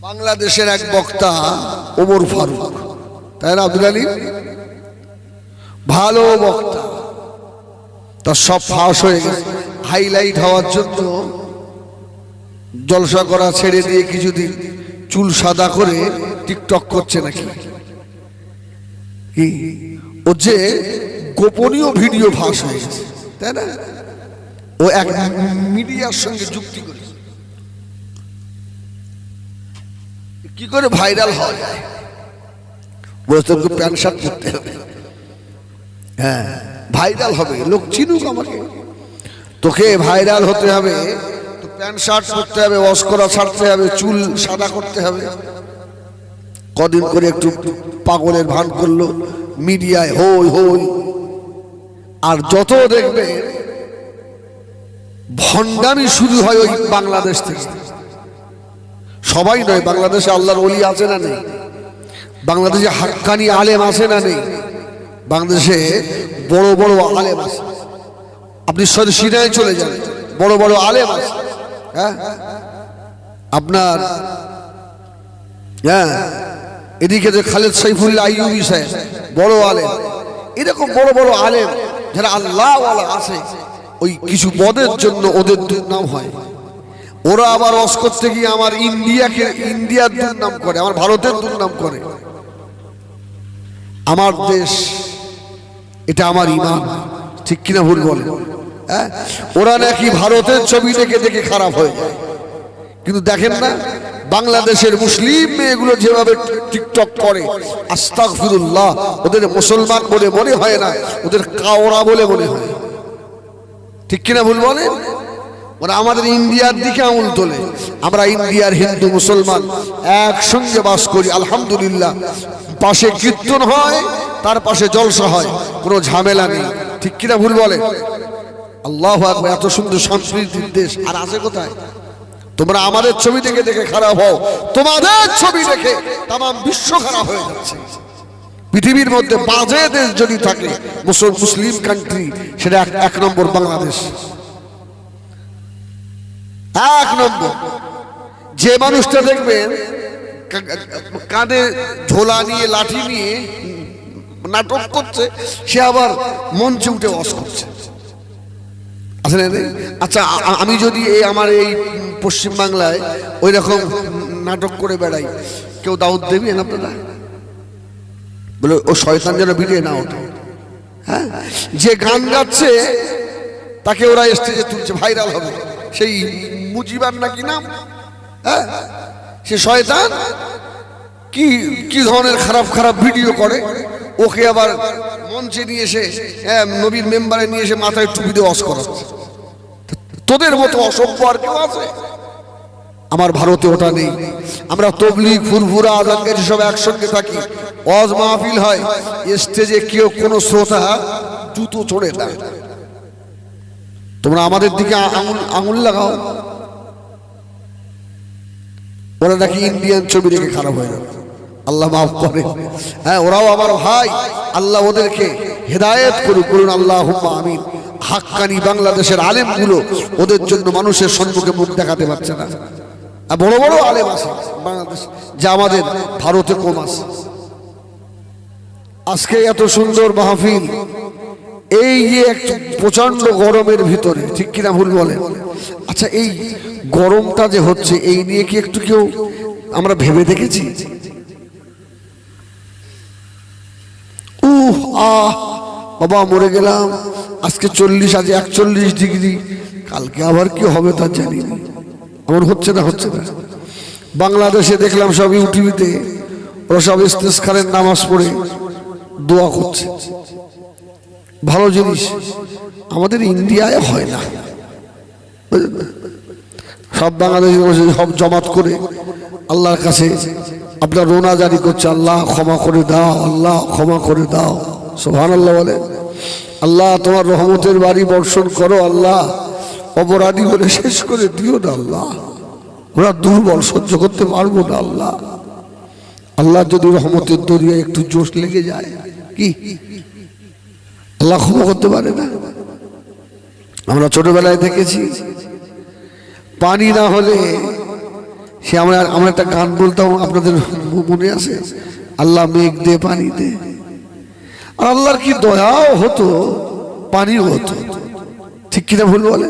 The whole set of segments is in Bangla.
বাংলাদেশের এক বক্তা ওমর ফারুক, তাই না আব্দুল আলী? ভালো বক্তা, তার সব ফাঁস হয়ে গেছে। হাইলাইট হওয়ার জন্য জলসা করা ছেড়ে দিয়ে কিছুদিন চুল সাদা করে টিকটক করছে নাকি, কি ও যে গোপনীয় ভিডিও ফাঁস হয়ে গেছে, তাই না? ও এক মিডিয়ার সঙ্গে যুক্তি করে কি করে ভাইরাল হওয়া যায়। বলতে প্যান্ট শার্ট পরতে হবে, হ্যাঁ ভাইরাল হবে, লোক চিনুক আমাকে। তোকে ভাইরাল হতে হবে তো প্যান্ট শার্ট পরতে হবে, ওয়াশ করা ছাড়তে হবে, চুল সাদা করতে হবে। কদিন করে একটু পাগলের ভান করলো, মিডিয়ায় হই হই। আর যত দেখবে ভণ্ডামি শুরু হয় ওই বাংলাদেশ থেকে। সবাই নয়, বাংলাদেশে আল্লাহর ওলি আছে না নেই? বাংলাদেশে হাক্কানি আলেম আছে না নেই? বাংলাদেশে বড় বড় আলেম আছে। আপনি সিনায় চলে যান, বড় বড় আলেম আছে। হ্যাঁ আপনার, হ্যাঁ এদিকে যে খালেদ সাইফুল্লাহ আইয়ুবী সাহেব বড় আলেম, এরকম বড় বড় আলেম যারা আল্লাহ ওয়ালা আছে, ওই কিছু পদের জন্য ওদের দুর্নাম হয়। ওরা আবার ওয়াজ করতে গিয়ে আমার ইন্ডিয়ার দুর্নাম করে, আমার ভারতের দুর্নাম করে। আমার দেশ, এটা আমার ইমান, ঠিক কিনা ভুল বলে? হ্যাঁ ওরা নাকি ভারতের ছবি দেখে দেখে খারাপ হয়ে যায়। কিন্তু দেখেন না বাংলাদেশের মুসলিম মেয়েগুলো যেভাবে টিকটক করে, আস্তাগফিরুল্লাহ, ওদের মুসলমান বলে মনে হয় না, ওদের কাওড়া বলে মনে হয়। ঠিক কিনা ভুল বলে? ওরা আমাদের ইন্ডিয়ার দিকে আঙুল তোলে। আমরা ইন্ডিয়ার হিন্দু মুসলমান একসঙ্গে বাস করি, আলহামদুলিল্লাহ। পাশে কীর্তন হয়, তার পাশে জলসা হয়, কোনো ঝামেলা নেই। ঠিক কিনা ভুল বলে? আল্লাহু আকবার। এত সুন্দর সম্প্রীতির দেশ আর আছে কোথায়? তোমরা আমাদের ছবি দেখে দেখে খারাপ হও, তোমাদের ছবি দেখে তাম বিশ্ব খারাপ হয়ে যাচ্ছে। পৃথিবীর মধ্যে বাজে দেশ যদি থাকে মুসলিম কান্ট্রি, সেটা এক নম্বর বাংলাদেশ, এক নম্বর। যে মানুষটা দেখবেন কাঁধে ঝোলা নিয়ে লাঠি নিয়ে নাটক করছে, সে আবার মঞ্চে উঠে ওয়াজ করছে। আচ্ছা আমি যদি আমার এই পশ্চিম বাংলায় ওই রকম নাটক করে বেড়াই, কেউ দাওয়াত দেবেন আপনারা? বলে ও শয়তান যেন ভিড়ে না ওঠে। হ্যাঁ যে গান গাচ্ছে তাকে ওরা স্টেজে তুলছে, ভাইরাল হবে। সেই মুজিবার নাকি নাম, হ্যাঁ সে শয়তান কি কি ধরনের খারাপ খারাপ ভিডিও করে, ওকে আবার মঞ্চে নিয়ে এসে নবীর মেম্বারে নিয়ে এসে মাথায় টুপি দিয়ে ওয়াজ করাচ্ছে। তোদের মতো অসভ্য আর কেউ আছে? আমার ভারতে ওটা নেই। আমরা তবলিগ, ফুরফুরা, আজানগাজি সব একসঙ্গে থাকি, ওয়াজ মাহফিল হয়, স্টেজে কেউ কোনো শ্রোতা জুতো চড়ে দেয়। তোমরা আমাদের দিকে আঙুল লাগাও, ওরা নাকি ইন্ডিয়ান ছবি দেখে খারাপ হয়ে যাবে। আল্লাহ মাফ করে। হ্যাঁ ওরাও আমার ভাই, আল্লাহ ওদেরকে হেদায়েত করুক, বলুন আল্লাহুম্মা আমিন। হাক্কানি বাংলাদেশের আলেমগুলো ওদের জন্য মানুষের সম্মুখে মুখ দেখাতে পারছে না। বড় বড় আলেম আছে বাংলাদেশ, যা আমাদের ভারতে কম আছে। আজকে এত সুন্দর মাহফিল, এই যে একটু প্রচন্ড গরমের ভিতরে, ঠিক কিনা ভুল বলেন? আচ্ছা এই গরমটা যে হচ্ছে, এই নিয়ে কি একটু কেউ আমরা ভেবে দেখেছি? বাবা মরে গেলাম, আজকে 40, আজ 41 ডিগ্রি, কালকে আবার কি হবে তা জানি না। এমন হচ্ছে না, হচ্ছে না। বাংলাদেশে দেখলাম সব ইউটিভিতে ওরা সব ইস্তেসখারের নামাজ পড়ে দোয়া করছে, ভালো জিনিস। আমাদের ইন্ডিয়ায় হয় না। সব বাংলাদেশি সব জমাত করে আল্লাহর কাছে আপনার রোনা জারি করছে, আল্লাহ ক্ষমা করে দাও, আল্লাহ ক্ষমা করে দাও। সুবহানাল্লাহ বলে, আল্লাহ তোমার রহমতের বাড়ি বর্ষণ করো, আল্লাহ অপরাধী বলে শেষ করে দিও না, আল্লাহ ওরা দুর্বল, সহ্য করতে পারবো না, আল্লাহ। আল্লাহ যদি রহমতের দরিয়ায় একটু জোশ লেগে যায়, কি আল্লাহ ক্ষমা করতে পারে না? আমরা ছোটবেলায় দেখেছি, পানি না হলে সে আমরা একটা গান বলতাম, আপনাদের মনে আছে? আল্লাহ মেঘ দে পানি দে। আর আল্লাহর কি দয়াও হতো, পানিও হতো। ঠিক কিনা ভুল বলে?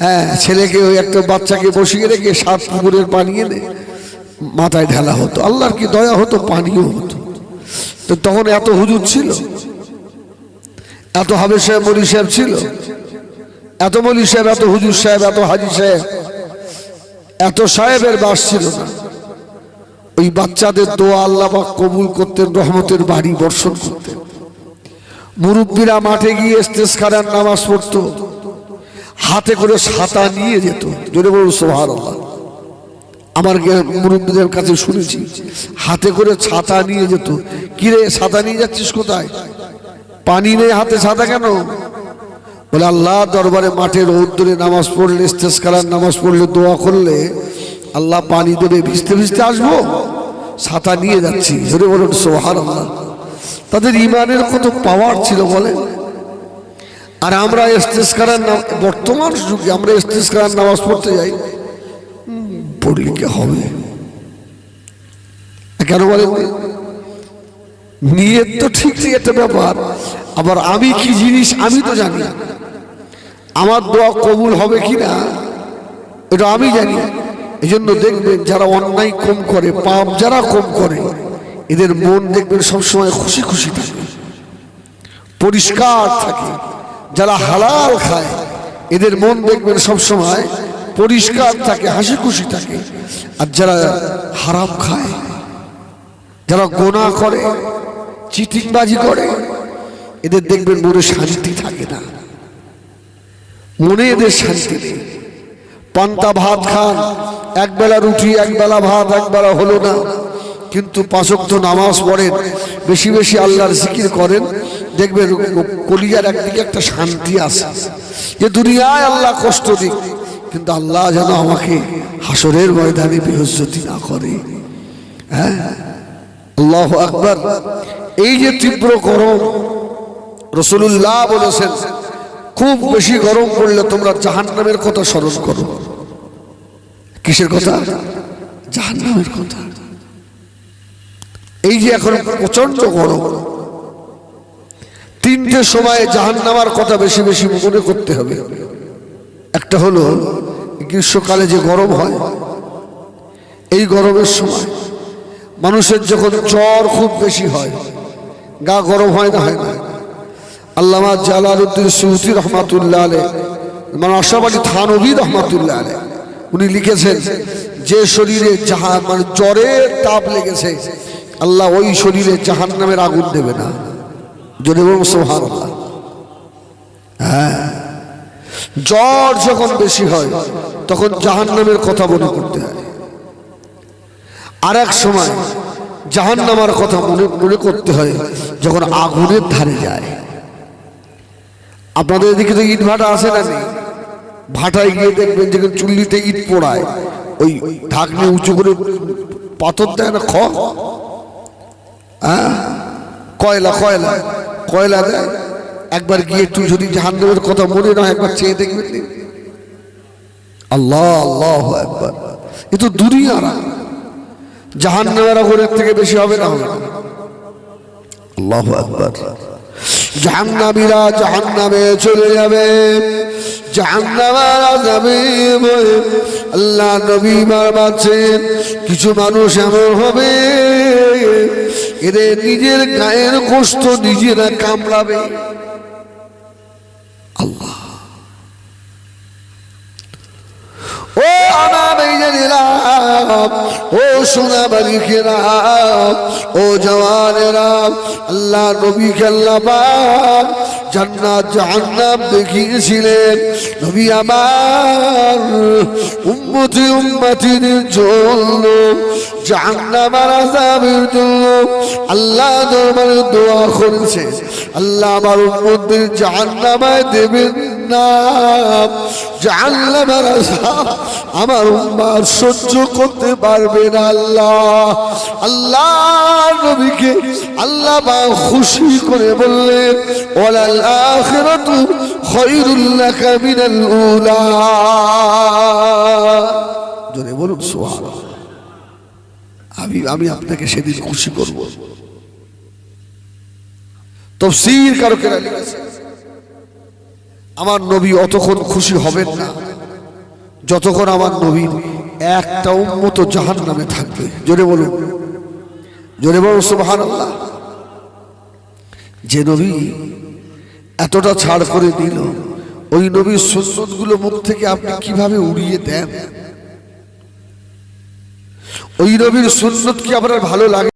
হ্যাঁ, ছেলেকে ওই একটা বাচ্চাকে বসিয়ে রেখে 7 পুকুরের পানি এনে মাথায় ঢালা হতো। আল্লাহর কি দয়া হতো, পানিও হতো। তো তখন এত হুজুর ছিল, এত হাবেজ সাহেব মৌলী সাহেব ছিল, এত মৌলী সাহেব, এত হুজুর সাহেব, এত হাজি সাহেব, এত সাহেবের বাস ছিল না। ওই বাচ্চাদের দোয়া আল্লাহ পাক কবুল করতেন, রহমতের বাড়ি বর্ষণ করতেন। মুরব্বীরা মাঠে গিয়ে ইস্তেসকারের নামাজ পড়তো, হাতে করে ছাতা নিয়ে যেত। জোরে বলুন সুবহানাল্লাহ। আমার মুরব্বীদের কাছে শুনেছি, হাতে করে ছাতা নিয়ে যেত। কিরে, ছাতা নিয়ে যাচ্ছিস কোথায়? পানি নেই হাতে, ছাতা কেন? বলে আল্লাহ দরবারে মাঠে রৌদ্রে নামাজ পড়লে, ইস্তেসকারের নামাজ পড়লে, দোয়া করলে আল্লাহ পানি দেবে, ভিজতে ভিজতে আসবো, ছাতা নিয়ে যাচ্ছি। জোরে বলুন সুবহানাল্লাহ। তাদের ইমানের কত পাওয়ার ছিল বলেন। আর আমরা ইস্তেসকারের বর্তমান যুগে আমরা ইস্তেসকারের নামাজ পড়তে যাই, পড়লে কি হবে? কেন বলেন? নিয়ত তো ঠিক নেই, একটা ব্যাপার। আবার আমি কি জিনিস আমি তো জানি, আমার দোয়া কবুল হবে কিনা এটা আমি জানি। এই জন্য দেখবেন যারা অন্যায় কম করে, পাপ যারা কম করে, এদের মন দেখবেন সবসময় খুশি খুশি থাকে, পরিষ্কার থাকে। যারা হালাল খায় এদের মন দেখবেন সবসময় পরিষ্কার থাকে, হাসি খুশি থাকে। আর যারা হারাম খায়, যারা গোনা করে, চিটিংবাজি করে, এদের দেখবেন মনে শান্তি থাকে না, মনে এদের শান্তি নেই। পান্তা ভাত খান, একবেলা রুটি, একবেলা ভাত, একবেলা হলো না, কিন্তু 5 ওয়াক্ত নামাজ পড়েন, বেশি বেশি আল্লাহর জিকির করেন, দেখবেন কলিজার একদিকে একটা শান্তি আছে যে দুনিয়ায় আল্লাহ কষ্ট দিক, কিন্তু আল্লাহ যেন আমাকে হাসরের ময়দানে বেইজ্জতি না করে। হ্যাঁ, আল্লাহু আকবার। এই যে তীব্র গরম, রাসূলুল্লাহ বলেছেন খুব বেশি গরম পড়লে তোমরা জাহান্নামের কথা স্মরণ করো। কিসের কথা? জাহান্নামের কথা। এই যে এখন প্রচন্ড গরম, 3টে সময়ে জাহান্নামের কথা বেশি বেশি মনে করতে হবে। একটা হলো গ্রীষ্মকালে যে গরম হয়, এই গরমের সময় মানুষের যখন জ্বর খুব বেশি হয়, গা গরম হয় না? হয় না? আল্লামা জালালউদ্দিন সুয়ুতী রহমাতুল্লাহ আলাইহি, মানে আশরাফ আলী থানভী রহমাতুল্লাহ আলাইহি, উনি লিখেছেন যে শরীরে মানে জ্বরের তাপ লেগেছে, আল্লাহ ওই শরীরে জাহান্নামের আগুন দেবে না। যদি বলুন সুবহানাল্লাহ। হ্যাঁ, জ্বর যখন বেশি হয় তখন জাহান্নামের কথা মনে করতে হয়। আর এক সময় জাহান্নামের কথা মনে করতে হয় যখন আগুনের ধারে যায়। আপনাদের এদিকে তো ইট ভাটা আছে না? নেই? ভাটায় গিয়ে দেখবেন যখন চুল্লিতে ইট পোড়ায়, ওই ঢাকনি উঁচু করে পাথর দেয় না, কয়লা কয়লা কয়লা দেয়। একবার গিয়ে একটু যদি জাহান্নামের কথা মনে না, একবার চেয়ে দেখবেন। আল্লাহ আল্লাহু আকবার। এ তো দুনিয়ার জাহান্নামের আগুনের থেকে বেশি হবে না? হবে না? আল্লাহু আকবার। জাহান্নামীরা জাহান্নামে চলে যাবে, জাহান্নামীরা যাবে। আল্লাহ নবী বলেছেন কিছু মানুষ এমন হবে এদের নিজের গায়ের গোশত নিজেরা কামড়াবে। আল্লাহ, ও আমার ভাইজানেরা, ও সোনাবালিকেরা, ও জওয়ানেরা, আল্লাহ নবীকে আল্লাহ পাক জান্নাত জাহান্নাম দেখিয়েছিলেন। নবী আমার উম্মতি উম্মতির জন্য জাহান্নামের আযাবের জন্য আল্লাহ দরবারে দোয়া করেছে, আল্লাহ আমার উম্মতদের জাহান্নামে দেবেন না। জাহান্নামের আযাব আমার উম্মাহ সহ্য করতে পারবে না। আল্লাহ আল্লাহ নবীকে আল্লাহ পাক খুশি করে বললেন, ওয়ালাল আখিরাতু খায়রুল লাকা মিনাল উলা। জোরে বলুন সুবহানাল্লাহ। আমি আপনাকে সেদিন খুশি করব। তাফসীর কারকেরা লিখেছে আমার নবী অতক্ষণ খুশি হবেন না যতক্ষণ আমার নবীর একটা উম্মত জাহান্নামে থাকবে। জোরে বলুন সুবহানাল্লাহ। যে নবী এতটা ছাড় করে দিল, ওই নবীর সুন্নতগুলো মুখ থেকে আপনি কিভাবে উড়িয়ে দেন? ওই নবীর সুন্নত কি আপনার ভালো লাগে?